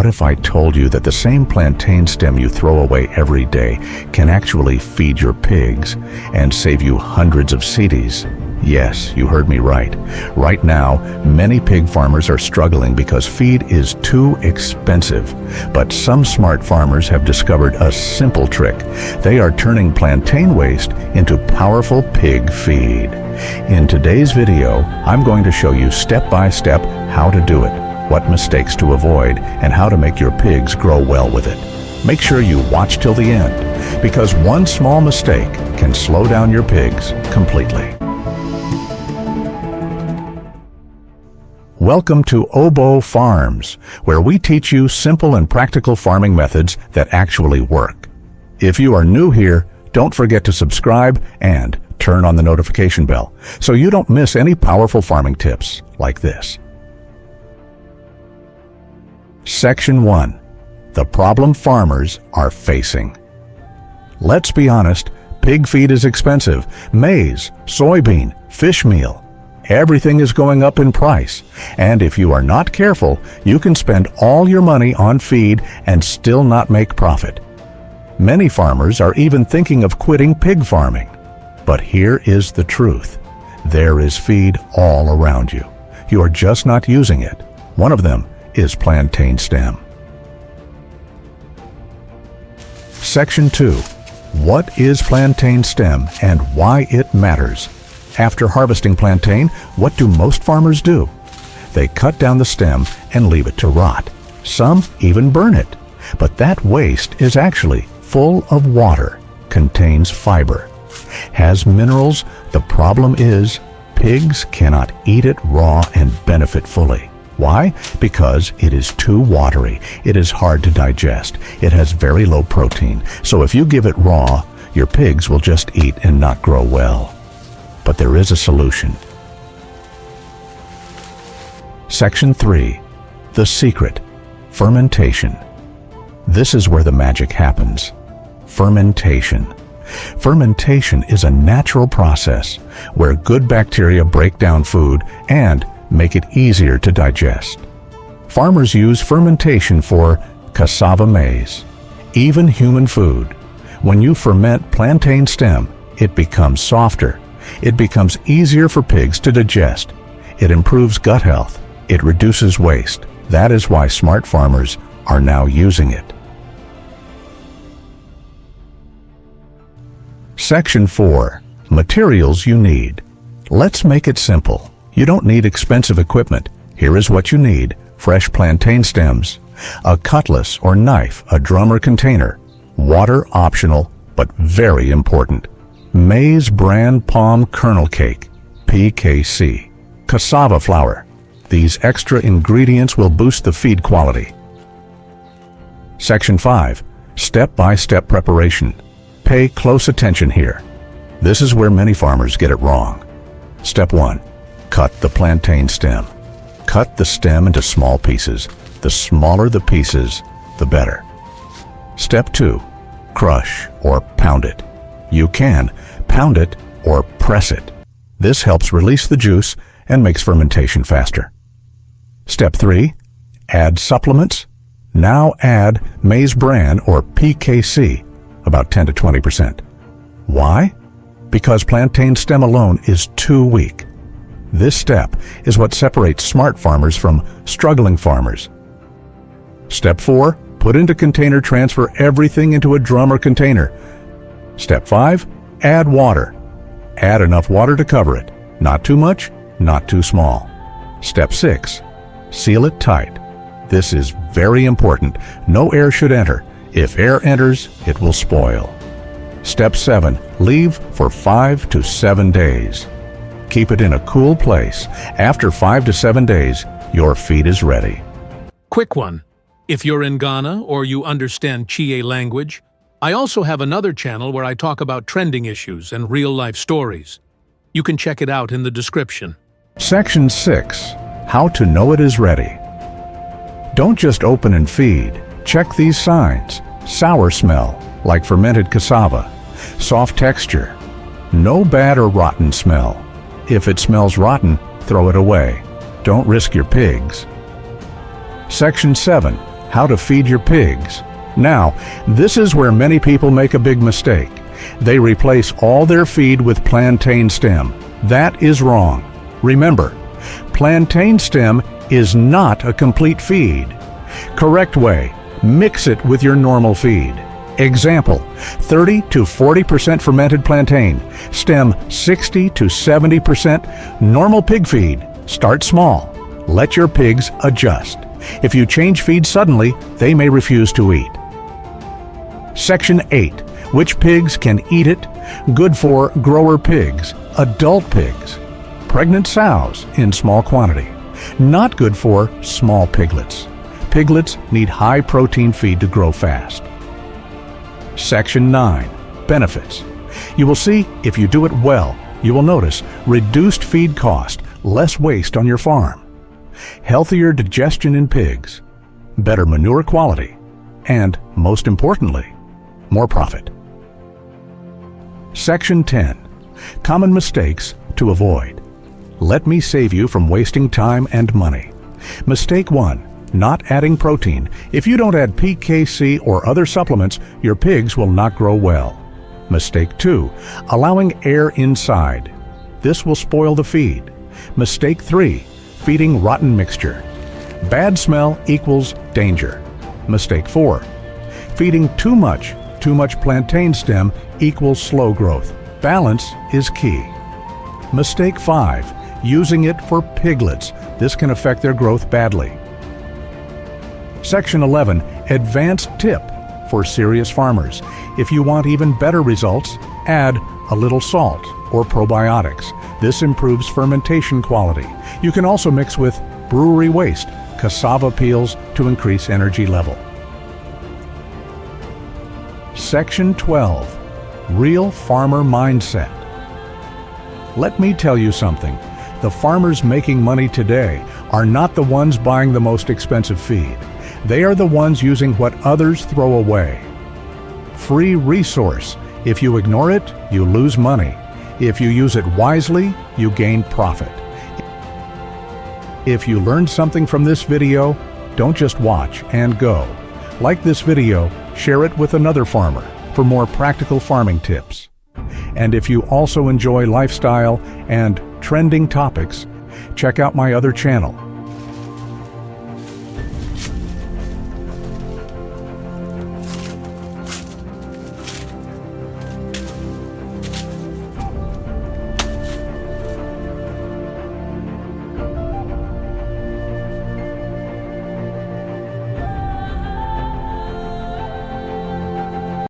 What if I told you that the same plantain stem you throw away every day can actually feed your pigs and save you hundreds of cedis? Yes, you heard me right. Right now, many pig farmers are struggling because feed is too expensive. But some smart farmers have discovered a simple trick. They are turning plantain waste into powerful pig feed. In today's video, I'm going to show you step by step how to do it, what mistakes to avoid, and how to make your pigs grow well with it. Make sure you watch till the end, because one small mistake can slow down your pigs completely. Welcome to Oboe Farms, where we teach you simple and practical farming methods that actually work. If you are new here, don't forget to subscribe and turn on the notification bell so you don't miss any powerful farming tips like this. Section 1. The problem farmers are facing. Let's be honest, pig feed is expensive. Maize, soybean, fish meal. Everything is going up in price, and if you are not careful, you can spend all your money on feed and still not make profit. Many farmers are even thinking of quitting pig farming. But here is the truth. There is feed all around you. You are just not using it. One of them is plantain stem. Section 2. What is plantain stem and why it matters? After harvesting plantain, what do most farmers do? They cut down the stem and leave it to rot. Some even burn it. But that waste is actually full of water, contains fiber, has minerals. The problem is pigs cannot eat it raw and benefit fully. Why? Because it is too watery. It is hard to digest. It has very low protein. So if you give it raw, your pigs will just eat and not grow well. But there is a solution. Section 3. The secret. Fermentation. This is where the magic happens. Fermentation. Fermentation is a natural process where good bacteria break down food and make it easier to digest. Farmers use fermentation for cassava maize, even human food. When you ferment plantain stem, it becomes softer. It becomes easier for pigs to digest. It improves gut health. It reduces waste. That is why smart farmers are now using it. Section 4. Materials you need. Let's make it simple. You don't need expensive equipment. Here is what you need: fresh plantain stems, a cutlass or knife, a drum or container, water optional but very important, maize bran palm kernel cake, PKC, cassava flour. These extra ingredients will boost the feed quality. Section 5. Step-by-step preparation. Pay close attention here. This is where many farmers get it wrong. Step 1. Cut the plantain stem. Cut the stem into small pieces. The smaller the pieces, the better. Step 2. Crush or pound it. You can pound it or press it. This helps release the juice and makes fermentation faster. Step 3. Add supplements. Now add maize bran or PKC, about 10 to 20%. Why? Because plantain stem alone is too weak. This step is what separates smart farmers from struggling farmers. Step 4. Put into container. Transfer everything into a drum or container. Step 5. Add water. Add enough water to cover it. Not too much, not too small. Step 6. Seal it tight. This is very important. No air should enter. If air enters, it will spoil. Step 7. Leave for 5 to 7 days. Keep it in a cool place. After 5 to 7 days, your feed is ready. Quick one. If you're in Ghana or you understand Chie language, I also have another channel where I talk about trending issues and real-life stories. You can check it out in the description. Section 6. How to know it is ready. Don't just open and feed. Check these signs. Sour smell, like fermented cassava. Soft texture. No bad or rotten smell. If it smells rotten, throw it away. Don't risk your pigs. Section 7. how to feed your pigs. Now, this is where many people make a big mistake. They replace all their feed with plantain stem. That is wrong. Remember, plantain stem is not a complete feed. Correct way, mix it with your normal feed. Example, 30 to 40% fermented plantain, stem 60 to 70% normal pig feed. Start small. Let your pigs adjust. If you change feed suddenly, they may refuse to eat. Section 8. Which pigs can eat it? Good for grower pigs, adult pigs, pregnant sows in small quantity. Not good for small piglets. Piglets need high protein feed to grow fast. Section 9. Benefits. You will see if you do it well, you will notice reduced feed cost, less waste on your farm, healthier digestion in pigs, better manure quality, and, most importantly, more profit. Section 10. Common mistakes to avoid. Let me save you from wasting time and money. Mistake 1. Not adding protein. If you don't add PKC or other supplements, your pigs will not grow well. Mistake 2. Allowing air inside. This will spoil the feed. Mistake 3. Feeding rotten mixture. Bad smell equals danger. Mistake 4. Feeding too much plantain stem equals slow growth. Balance is key. Mistake 5. Using it for piglets. This can affect their growth badly. Section 11. Advanced tip for serious farmers. If you want even better results, add a little salt or probiotics. This improves fermentation quality. You can also mix with brewery waste, cassava peels to increase energy level. Section 12. Real farmer mindset. Let me tell you something. The farmers making money today are not the ones buying the most expensive feed. They are the ones using what others throw away. Free resource. If you ignore it, you lose money. If you use it wisely, you gain profit. If you learned something from this video, don't just watch and go. Like this video, share it with another farmer for more practical farming tips. And if you also enjoy lifestyle and trending topics, check out my other channel,